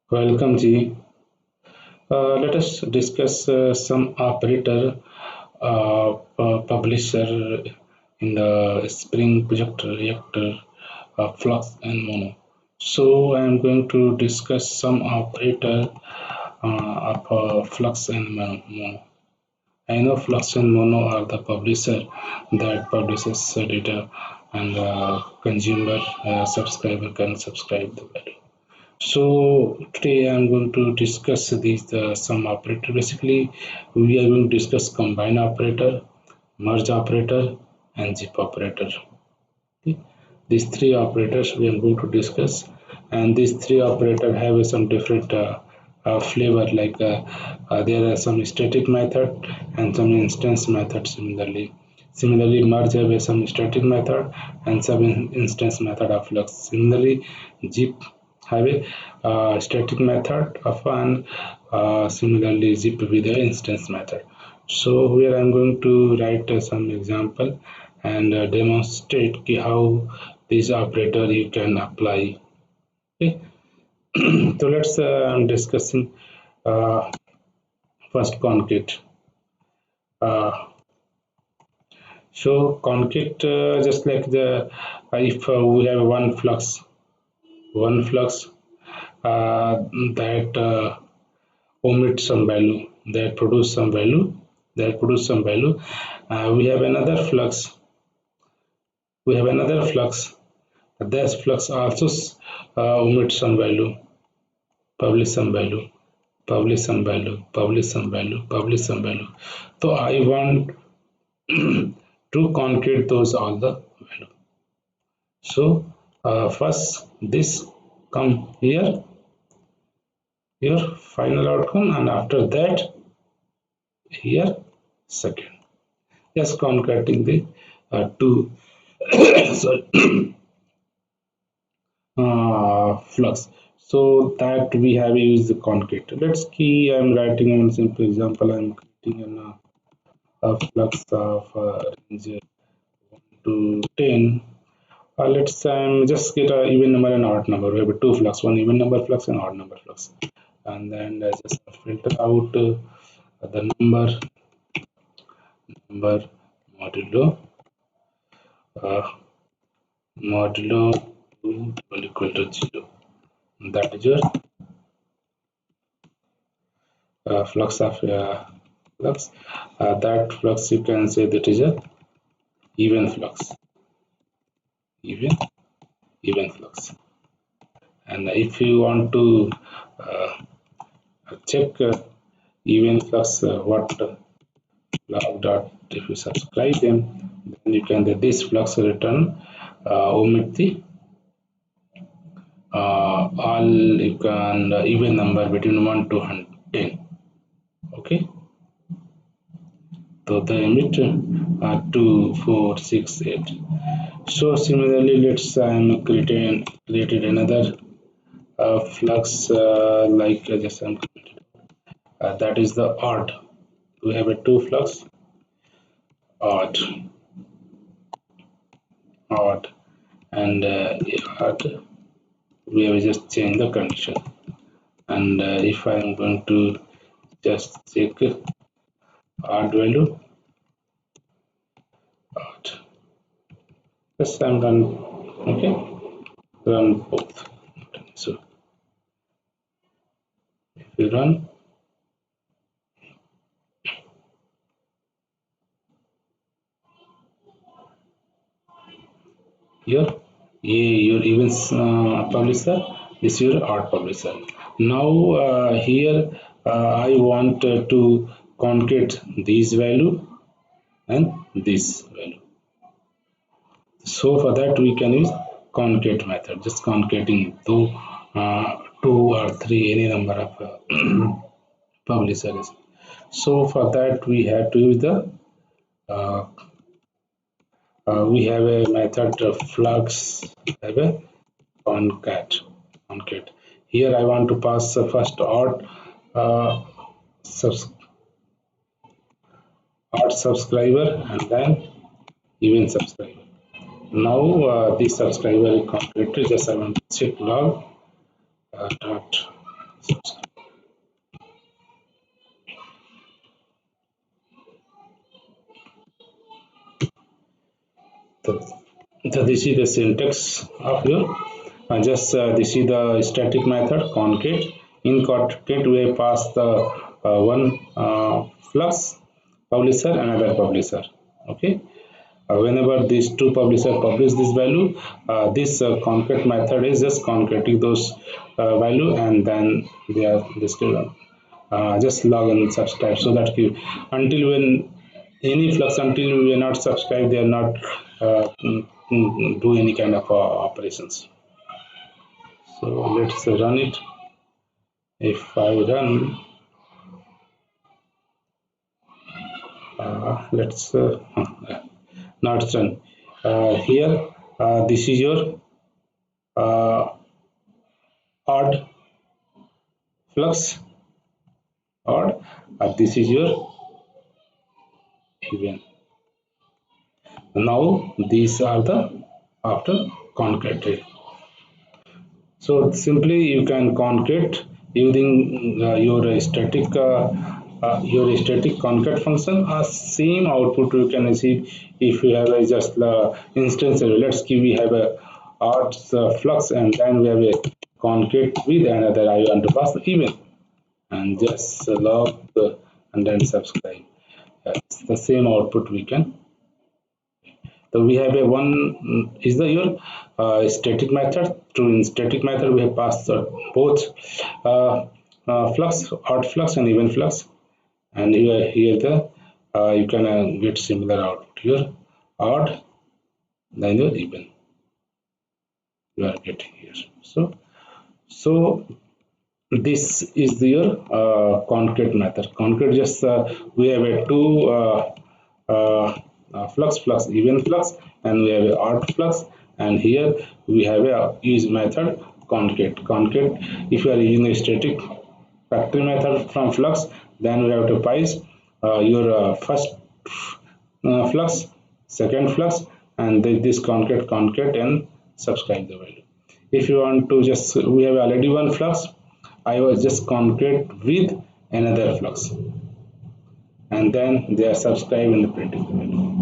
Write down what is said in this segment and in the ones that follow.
Welcome, Ji. Let us discuss some operator publisher in the Spring Project Reactor Flux and Mono. So I am going to discuss some operator of Flux and Mono. I know Flux and Mono are the publisher that publishes data and consumer subscriber can subscribe the value. So today I'm going to discuss these some operator. Basically, we are going to discuss combine operator, merge operator, and zip operator. Okay. These three operators we are going to discuss, and these three operators have some different flavor. There are some static method and some instance method. Similarly, merge have some static method and some instance method of flux. Similarly, zip have a static method of and similarly zip with the instance method. So here I'm going to write some example and demonstrate how this operator you can apply. Okay. So let's I'm discussing uh, first concrete. Uh, so concrete just like the if we have one flux that omit some value that produce some value we have another flux this flux also omit some value publish some value publish some value. So I want to concrete those all the value. So first this come here your final outcome, and after that here second, just concatenating the two sorry, flux. So that we have used the concrete. Let's key. I'm writing one simple example. I'm creating a flux of range 1 to 10. Let's just get a even number and odd number. We have two flux, one even number flux and odd number flux, and then just filter out the number modulo uh, modulo 2 equal to 0. That is your flux of flux. That flux you can say that is a even flux, even even flux. And if you want to uh, check even flux, what log dot if you subscribe them, then you can this flux return omit the all you can even number between 1 to 10. Okay. So the emit 2, 4, 6, 8. So similarly, let's created another flux like just that is the odd. We have a two flux odd, odd, and odd. We have just changed the condition. And if I am going to just check odd value, odd. Yes, I'm done. Okay, run both. So if we run your your events publisher, this is your art publisher. Now here I want to concrete this value and this value. So for that we can use concrete method, just concatenating two or three any number of publishers. So for that we have to use the uh, we have a method of flux have a concat. Here I want to pass the first uh, subs, odd subscriber and then even subscriber. Now this subscriber is completed. Just I want to check log dot So, so this is the syntax of your just this is the static method concat. In concat we pass the one flux publisher another publisher. Okay. Whenever these two publisher publish this value, this concat method is just concating those value and then they are just log and subscribe so that you, until when any flux until we are not subscribed they are not do any kind of operations. So let's run it. If I run let's now it's run here this is your uh, odd flux odd this is your even. Now these are the after concatenate. So simply you can concate using your static concat function. A same output you can receive if you have a just instance. Let's give we have a arts flux and then we have a concate with another. I want to pass even and just log and then subscribe. It's the same output we can. So we have a one is the your static method. In static method we have passed both uh, flux, odd flux and even flux, and here the you can get similar output here odd then your even you are getting here. So this is your concrete method. Concrete just we have a two flux even flux and we have a odd flux and here we have a use method concrete. If you are using a static factory method from flux then we have to pass your first flux second flux and this concrete and subscribe the value. If you want to just we have already one flux I was just concrete with another flux and then they are subscribed in the printing value.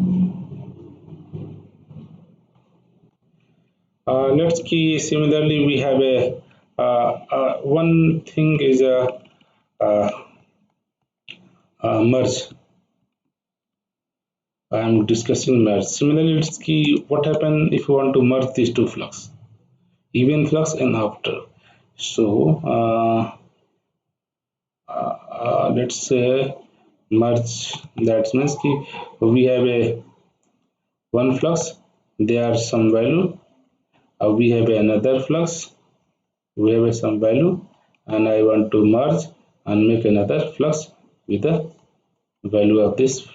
Let's key similarly we have a one thing is uh, merge. I am discussing merge. Similarly, let's key what happen if you want to merge these two flux, even flux and after. So let's say merge. That means key we have a one flux. There are some value. We have another flux. We have some value, and I want to merge and make another flux with the value of this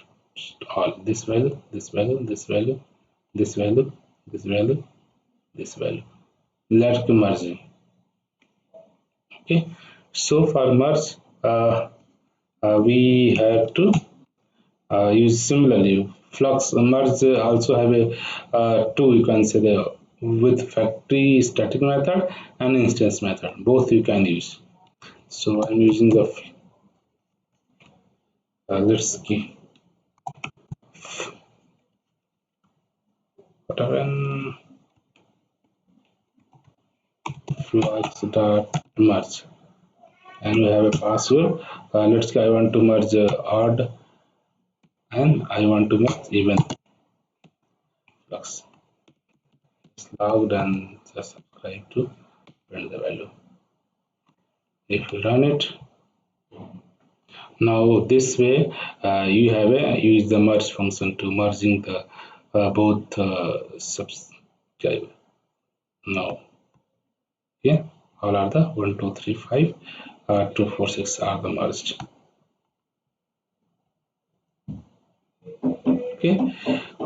all this value, this value, this value, this value, this value, this value. Let's do merging. Okay. So for merge, we have to use similarly flux merge also have a two you can say the with factory static method and instance method both you can use. So I'm using the let's see whatever flux dot merge and we have a password. Let's say I want to merge odd and I want to merge even flux. It's logged and just subscribe to print the value. If you run it now this way you have a use the merge function to merging the both subscribe. Now yeah all are the 1 2 3 5 2 4 6 are the merged. Okay,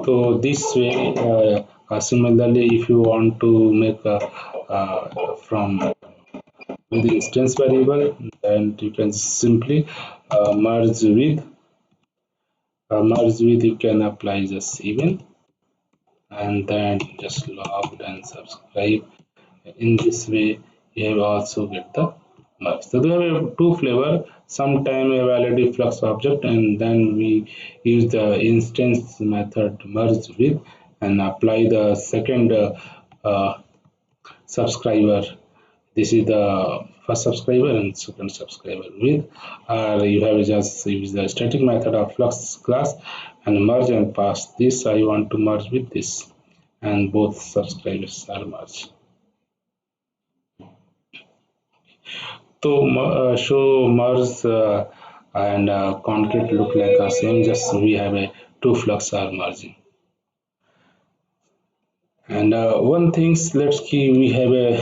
so this way similarly if you want to make a from the instance variable and you can simply merge with you can apply just even and then just log and subscribe. In this way you have also get the merge. So we have two flavor. Sometime we validate flux object and then we use the instance method merge with and apply the second uh, subscriber. This is the first subscriber and second subscriber with, or you have just use the static method of flux class and merge and pass this. I want to merge with this, and both subscribers are merged. So show merge and concrete look like the same. Just we have a two flux are merging. And one things let's key we have a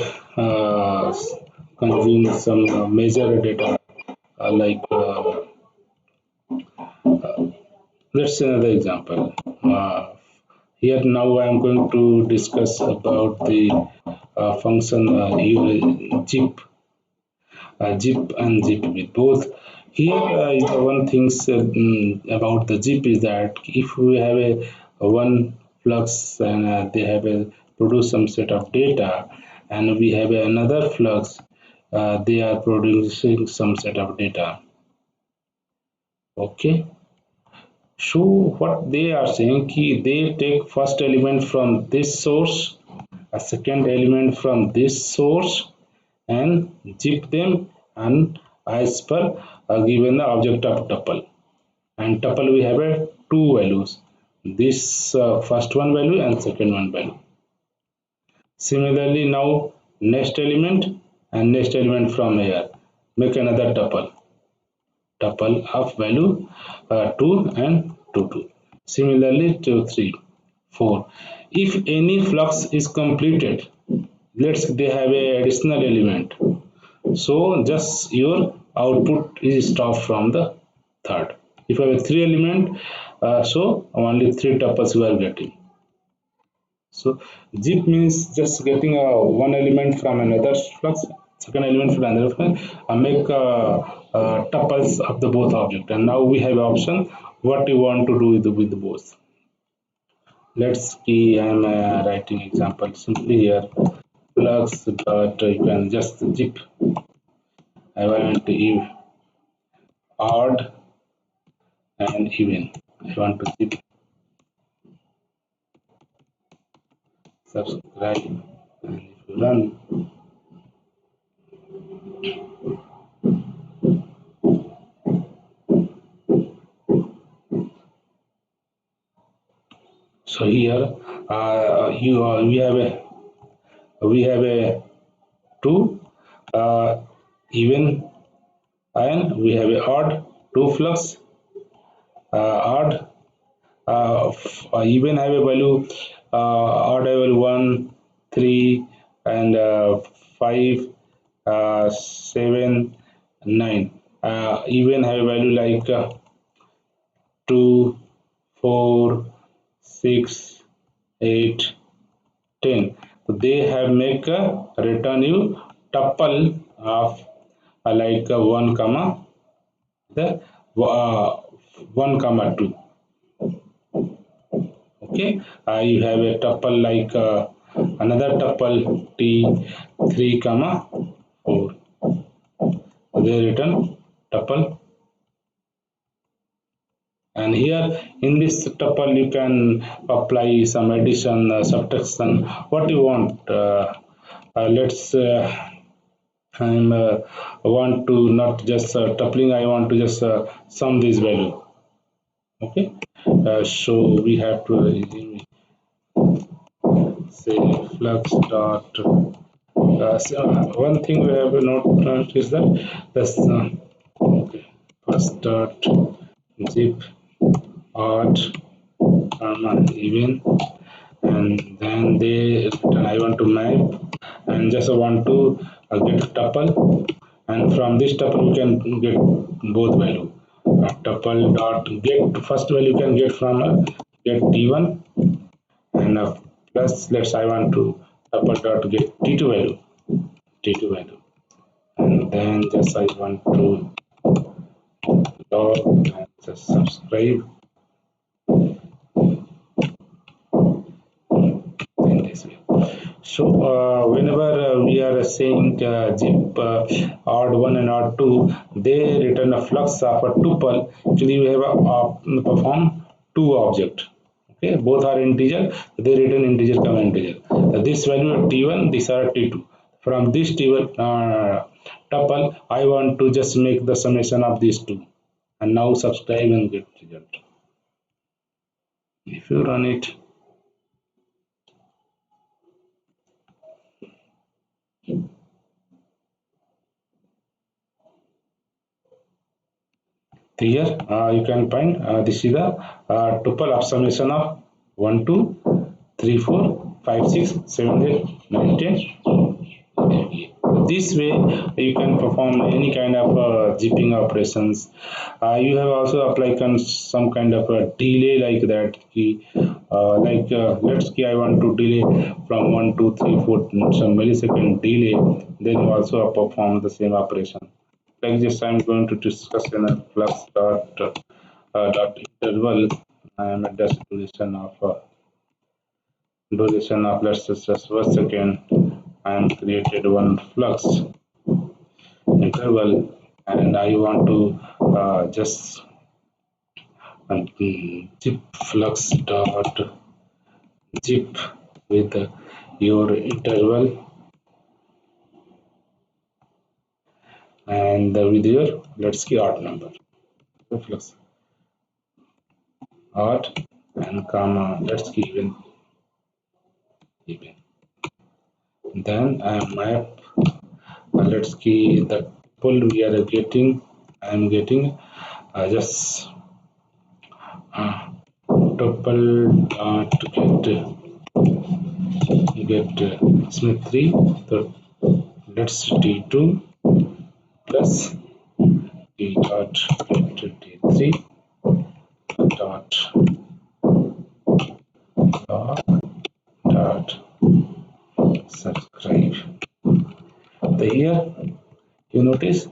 consume some major data like let's say another example. Here now I am going to discuss about the function zip, zip and zip with both. Here one things about the zip is that if we have a one flux and they have a produce some set of data and we have another flux, they are producing some set of data. Okay. So what they are saying ki they take first element from this source, a second element from this source, and zip them and as per given the object of tuple. And tuple we have a two values. This first one value and second one value. Similarly now next element and next element from here make another tuple of value 2 and 2 2. Similarly to 3 4. If any flux is completed, let's they have a additional element, so just your output is stopped from the third. If I have a three element, so only three tuples you are getting. So zip means just getting one element from another flux, second element from another flux, and make tuples of the both object. And now we have option what you want to do with both. Let's see. I am writing example simply here. Flux dot you can just zip. I want to give odd and even. I want to zip subscribe, and if you run. So here we have a two even and we have a odd two flux odd even have a value odd value 1 3 and 5 7 9 even have a value like 2 4 6 8 10. So they have make a return you tuple of like 1 comma the uh, 1 comma 2. Okay, you have a tuple like another tuple t 3 comma 4. They return tuple, and here in this tuple you can apply some addition subtraction what you want. Let's I'm want to not just tupling, I want to just sum this value. Okay, so we have to say flux dot so, one thing we have noted is that this okay, first dot zip odd comma even, and then they return I want to map and just want to get tuple, and from this tuple you can get both value. Tuple dot get first value you can get from get t1 and plus let's I want to tuple dot get t2 value, and then just I want to log and just subscribe in this way. So whenever we are saying zip odd 1 and odd 2, they return a flux of a tuple. Actually we have perform two object. Okay, both are integer, they return integer come integer. This value are t1, these are t2. From this t1 tuple I want to just make the summation of these two, and now subscribe and get result. If you run it, here you can find this is the tuple of summation of 1 2 3 4 5 6 7 8 9 10. This way you can perform any kind of zipping operations. You have also applied some kind of a delay like that key, let's say I want to delay from 1 2 3 4 some millisecond delay, then you also perform the same operation. Like this I'm going to discuss in a flux dot interval. I am at the duration of let's say just 1 second. I am created one flux interval, and I want to just zip flux dot zip with your interval and with your let's key odd number. So flux odd and comma let's key even. Then I map let's key the pull we are getting. I am getting just tuple get Smith 3, so let's t2 plus t dot get t3 dot log dot subscribe. The here you notice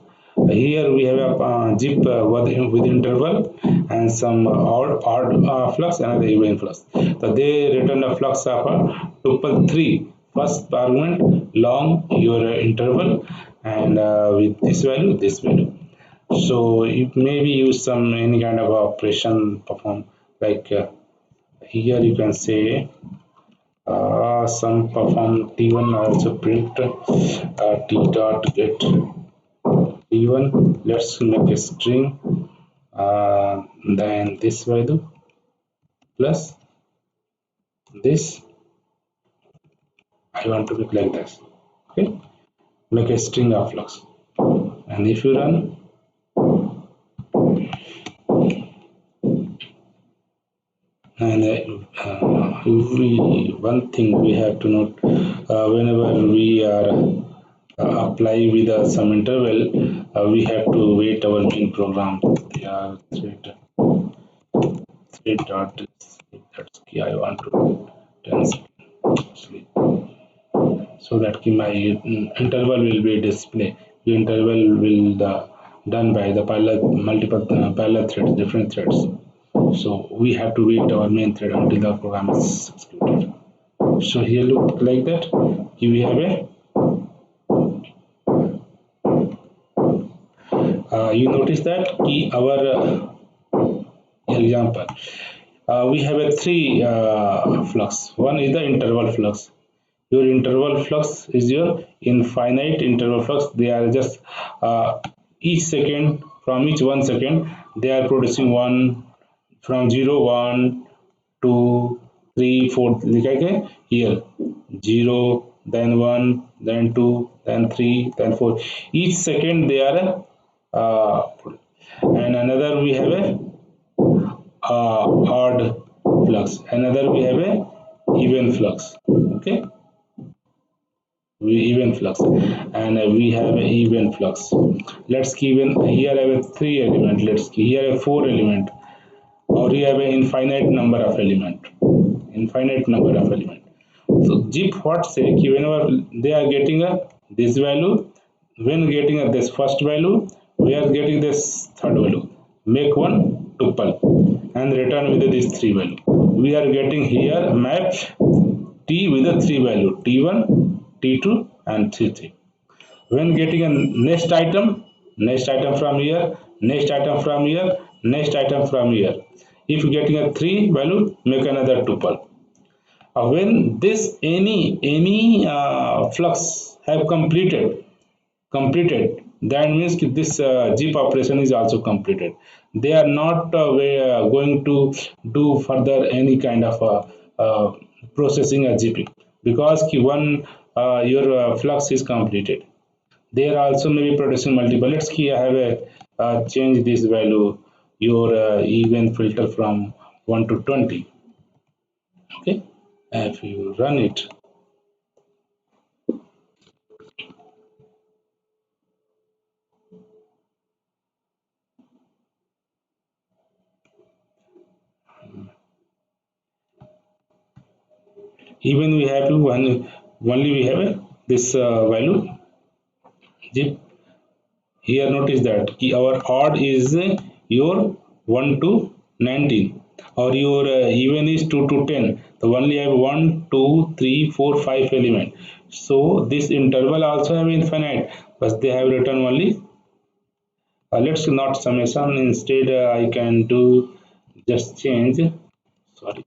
here we have a zip with interval and some odd flux and the even flux. So they return a flux of tuple 3. First argument long your interval and with this value, this value. So you maybe use some any kind of operation perform like here you can say some perform t1 also print t dot get t1. Let's make a string then this value plus this. I want to make like this. Okay, make a string of flux, and if you run, and one thing we have to note whenever we are apply with some interval, we have to wait our main program. They are thread dot. That's key. I want to 10 seconds so that my interval will be display. The interval will done by the multiple parallel threads, different threads. So we have to wait our main thread until the program is executed. So here look like that. Here we have a you notice that our example we have a three flux. One is the interval flux. Your interval flux is your infinite interval flux. They are just each second, from each 1 second they are producing one from 0 1 2 3 4 like here 0 then 1 then 2 then 3 then 4. Each second they are and another we have a odd flux, another we have a even flux. Okay, we even flux, and we have a even flux. Let's keep in here have a three element, let's keep here a four element, or you have an infinite number of element, infinite number of element. So zip what say whenever they are getting a this value, when getting a this first value, we are getting this third value, make one tuple and return with this three value. We are getting here map T with a three value T1, T2 and T3. When getting a next item from here, next item from here, next item from here. If you getting a three value, make another tuple. When this any flux have completed, that means this zip operation is also completed. They are not going to do further any kind of processing or zipping, because one your flux is completed. They are also maybe producing multiple. Let's see, I have a change this value, your even filter from 1 to 20. Okay, if you run it, even we have to one, only we have this value zip. Here notice that our odd is your 1 to 19, or your even is 2 to 10. So only have 1 2 3 4 5 element. So this interval also have infinite, but they have written only let's not summation. Instead I can do just change, sorry,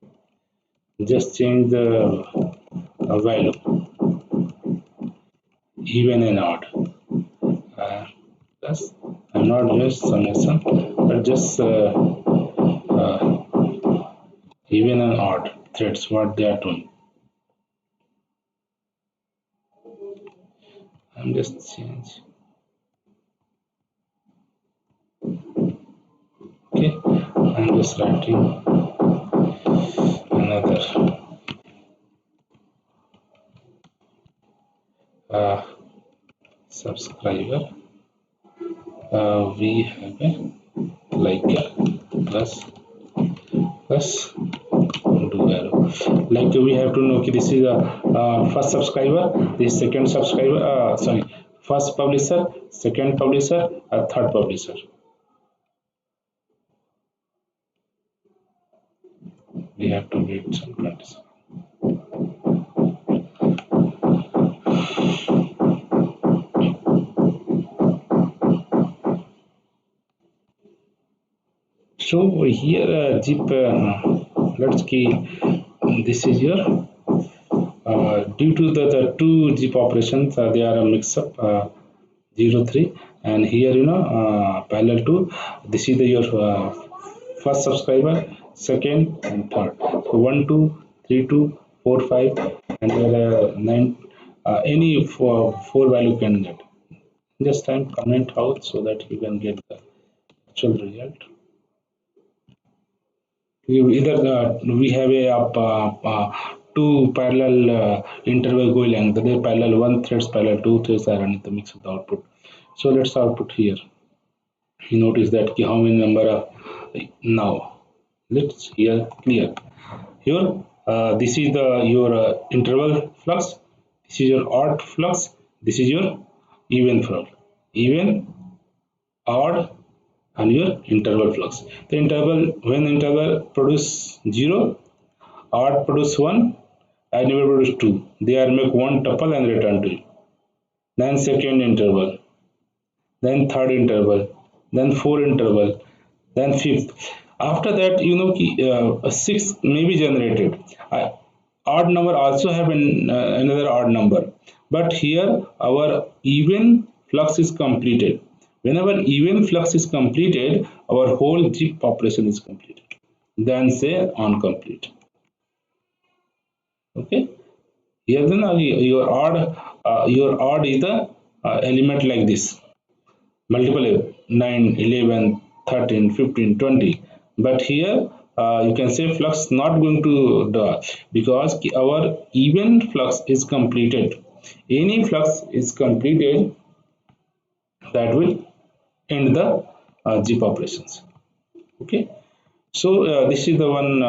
just change the value even and odd. Plus I'm not just summation, but just uh, even and odd threads what they are doing. I'm just change. Okay, I'm just writing another uh, subscriber. We have a like plus plus do arrow. Like we have to know okay, this is a first subscriber, this second subscriber, sorry, first publisher, second publisher, third publisher. We have to wait some 20 seconds. So here zip let's key this is your due to the two zip operations they are a mix up 0 3, and here parallel to this is the your first subscriber, second and third. So 1 2 3 2 4 5, and there are 9 any four value can get. Just time comment out so that you can get the actual result. You either we have a two parallel interval going length. They parallel, one threads parallel, two threads are running the mix of the output. So let's output here. You notice that how many number of now. Let's here clear. Here this is the your interval flux. This is your odd flux. This is your even flux. Even, odd, and your interval flux. The interval, when interval produce 0, odd produce 1, and even produce 2. They are make one tuple and return to you. Then second interval, then third interval, then fourth interval, then fifth. After that, a six may be generated. Odd number also have another odd number, but here our even flux is completed. Whenever even flux is completed, our whole zip operation is completed. Then say on complete. Okay. Here then your odd is the element like this, multiple 9 11 13 15 20. But here you can say flux not going to the, because our even flux is completed. Any flux is completed, that will end the zip operations. Okay, so this is the one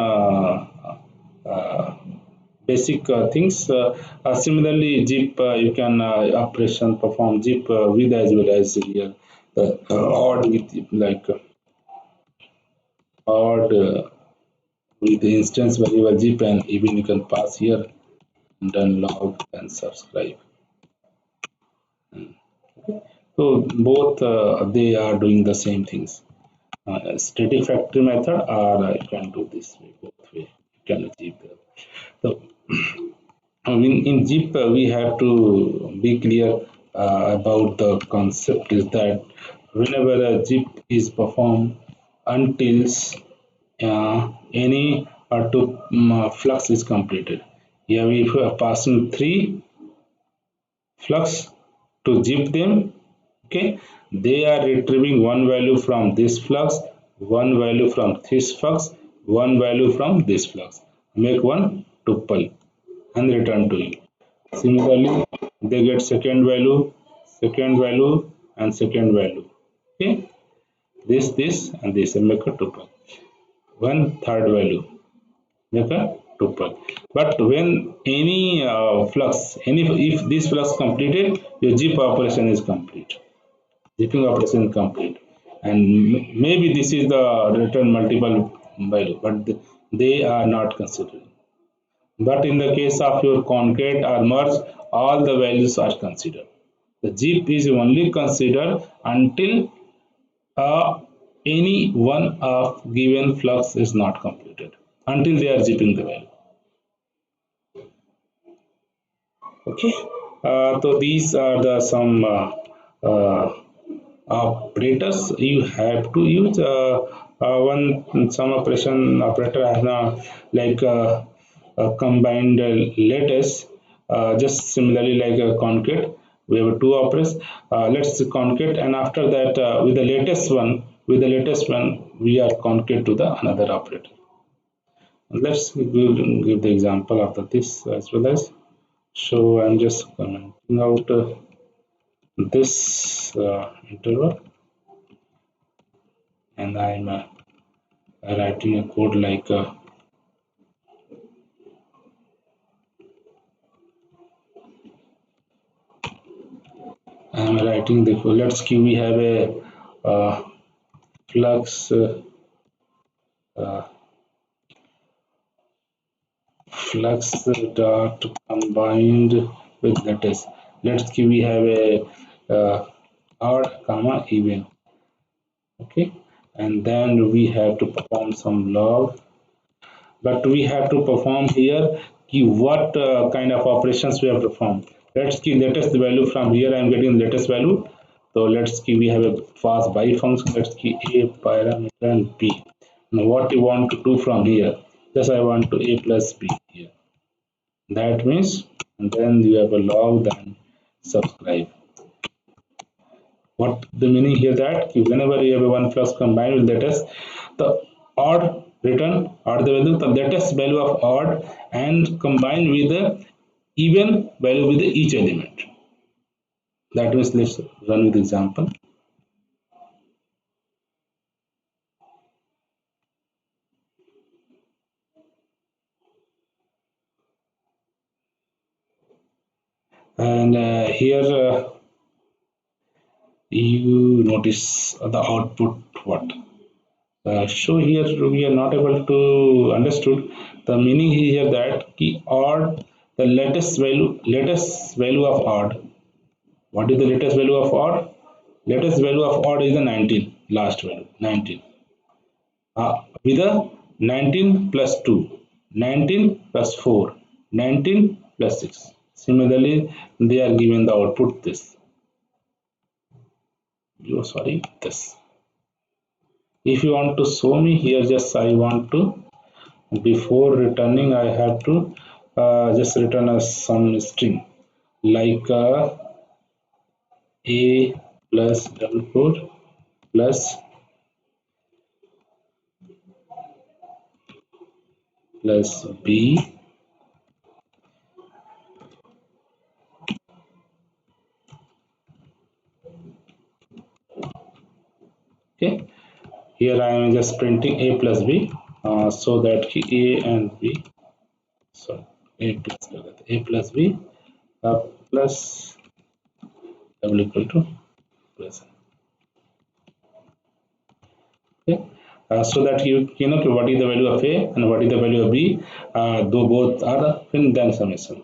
uh, basic things. Similarly, zip you can operation perform zip with as well as here odd with like odd with the instance variable zip, and even you can pass here then log, then subscribe. So both they are doing the same things. Static factory method, or you can do this way, both way. You can achieve that. So I mean, in Jeep, we have to be clear about the concept is that whenever a Jeep is performed until any two flux is completed. Here we are passing three flux to Jeep them. Okay, they are retrieving one value from this flux, one value from this flux, one value from this flux. Make one tuple and return to you. Similarly, they get second value, and second value. Okay, this, and this, and make a tuple. One third value, make a tuple. But when any flux, any if this flux completed, your zip operation is complete. Zipping operation is complete, and maybe this is the return multiple value, but they are not considered. But in the case of your concrete or merge, all the values are considered. The zip is only considered until uh, any one of given flux is not completed. Until they are zipping the value. Okay. So these are the some uh, operators you have to use. One some operation operator has like combined lattice, just similarly like a concrete. We have two operators. Let's concrete, and after that, with the latest one, we are concrete to the another operator. Let's give the example after this as well as. So I'm just commenting out this interval, and I'm writing a code like I'm writing the code. Let's give we have a flux uh, flux dot combined with lattice. Let's give we have a odd comma even. Okay, and then we have to perform some log, but we have to perform here what kind of operations we have performed. Let's give latest value. From here I'm getting latest value, so let's give we have a fast by function. Let's give a parameter and b. Now what you want to do from here, just I want to a plus b here. That means, and then you have a log, then subscribe. What the meaning here that whenever you have a one flux combined with latest, the odd return or the latest value of odd and combined with the even value with each element. That means let's run with example. And here you notice the output what. So here we are not able to understood the meaning here that key odd the latest value of odd. What is the latest value of odd? Latest value of odd is the 19, last value 19. With a 19 plus 2, 19 plus 4, 19 plus 6. Similarly, they are given the output this. Sorry, this. If you want to show me here, just I want to, before returning, I have to just return as some string like a plus double quote plus b. Okay, here I am just printing a plus b, so that a and b, so a plus b plus double equal to plus. Okay, so that you know what is the value of a and what is the value of b, though both are in then summation.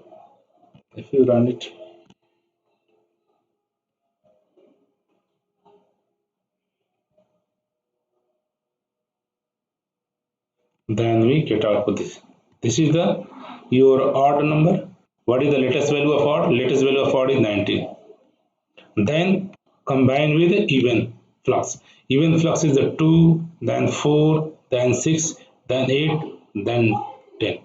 If you run it, then we get out with this. This is the your odd number. What is the latest value of odd? Latest value of odd is 19. Then combine with even flux. Even flux is the 2, then 4, then 6, then 8, then 10.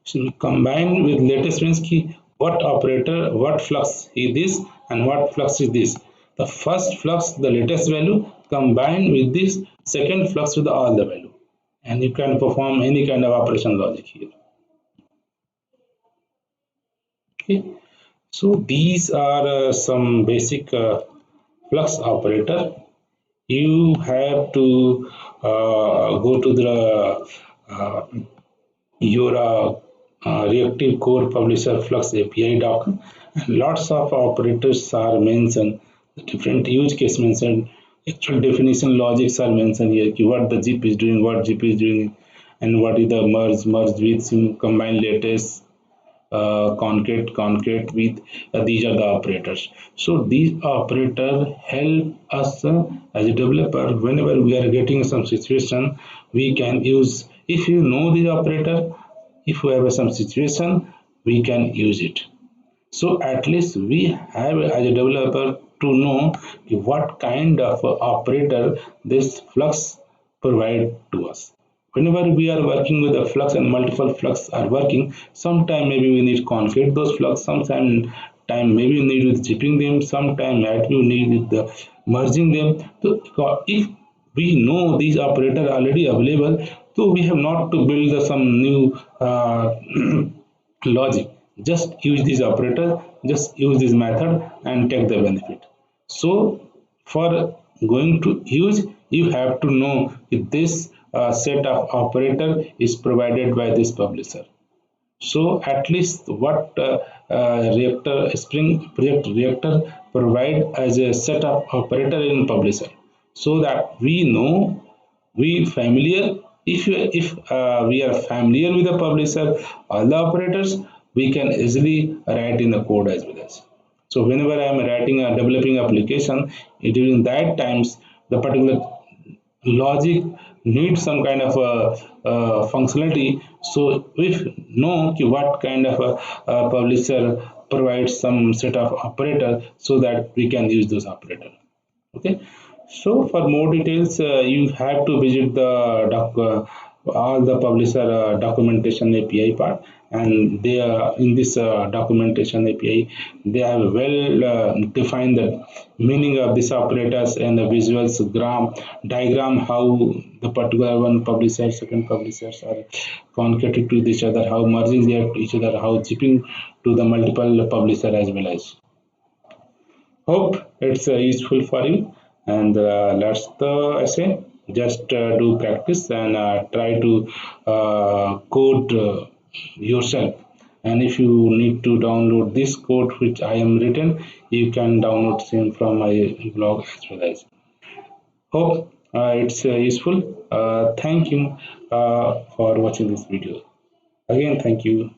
So combine with latest means ki what operator, what flux is this and what flux is this. The first flux, the latest value, combine with this second flux with all the value. And you can perform any kind of operation logic here. Okay. So these are some basic flux operator. You have to go to the uh, your reactive core publisher flux API doc. Lots of operators are mentioned, different use case mentioned, actual definition logics are mentioned here. What the zip is doing, what zip is doing, and what is the merge with combine latest concrete with these are the operators. So these operators help us as a developer whenever we are getting some situation we can use. If you know the operator, if we have some situation we can use it. So at least we have as a developer to know what kind of operator this flux provide to us. Whenever we are working with a flux and multiple flux are working, sometime maybe we need configure those flux, sometime maybe we need with zipping them, sometime might we need with the merging them. So if we know these operators already available, so we have not to build some new logic. Just use this operator, just use this method and take the benefit. So for going to use, you have to know if this set of operator is provided by this publisher. So at least what reactor spring project reactor provide as a set of operator in publisher, so that we know, we familiar, if we are familiar with the publisher all the operators, we can easily write in the code as well as. So whenever I am writing a developing application, during that times the particular logic needs some kind of functionality. So if know what kind of a publisher provides some set of operator, so that we can use those operator. Okay. So for more details, you have to visit the all the publisher documentation API part, and they are in this documentation API. They have well defined the meaning of these operators and the visuals diagram how the particular one publisher, second publishers are concatenated to each other, how merging they are to each other, how zipping to the multiple publisher as well as. Hope it's useful for you, and that's the essay. Just do practice and try to code yourself. And if you need to download this code which I am written, you can download same from my blog as well as. Hope it's useful. Thank you for watching this video. Again, thank you.